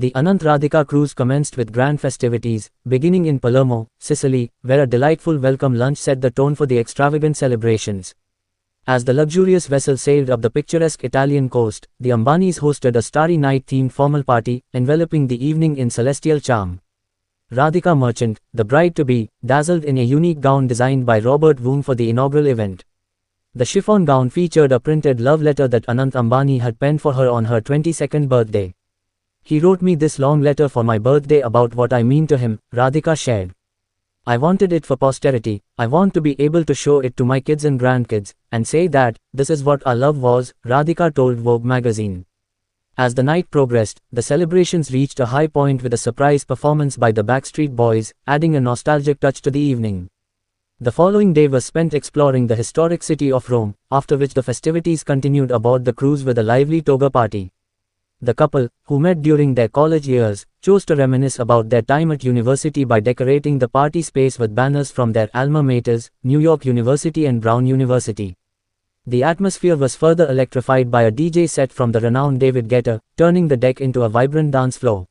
The Anant Radhika cruise commenced with grand festivities, beginning in Palermo, Sicily, where a delightful welcome lunch set the tone for the extravagant celebrations. As the luxurious vessel sailed up the picturesque Italian coast, the Ambanis hosted a starry night-themed formal party, enveloping the evening in celestial charm. Radhika Merchant, the bride-to-be, dazzled in a unique gown designed by Robert Woong for the inaugural event. The chiffon gown featured a printed love letter that Anant Ambani had penned for her on her 22nd birthday. "He wrote me this long letter for my birthday about what I mean to him," Radhika shared. "I wanted it for posterity. I want to be able to show it to my kids and grandkids, and say that, this is what our love was," Radhika told Vogue magazine. As the night progressed, the celebrations reached a high point with a surprise performance by the Backstreet Boys, adding a nostalgic touch to the evening. The following day was spent exploring the historic city of Rome, after which the festivities continued aboard the cruise with a lively toga party. The couple, who met during their college years, chose to reminisce about their time at university by decorating the party space with banners from their alma maters, New York University and Brown University. The atmosphere was further electrified by a DJ set from the renowned David Guetta, turning the deck into a vibrant dance floor.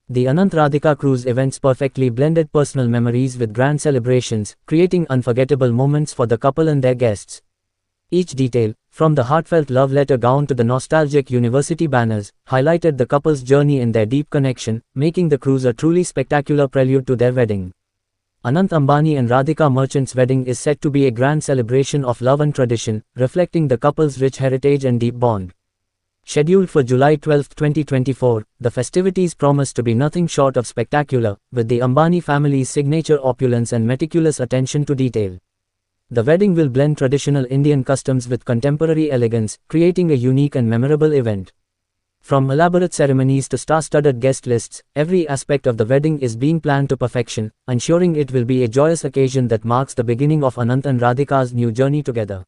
The Anant Radhika cruise events perfectly blended personal memories with grand celebrations, creating unforgettable moments for the couple and their guests. Each detail, from the heartfelt love letter gown to the nostalgic university banners, highlighted the couple's journey and their deep connection, making the cruise a truly spectacular prelude to their wedding. Anant Ambani and Radhika Merchant's wedding is set to be a grand celebration of love and tradition, reflecting the couple's rich heritage and deep bond. Scheduled for July 12, 2024, the festivities promise to be nothing short of spectacular, with the Ambani family's signature opulence and meticulous attention to detail. The wedding will blend traditional Indian customs with contemporary elegance, creating a unique and memorable event. From elaborate ceremonies to star-studded guest lists, every aspect of the wedding is being planned to perfection, ensuring it will be a joyous occasion that marks the beginning of Anant and Radhika's new journey together.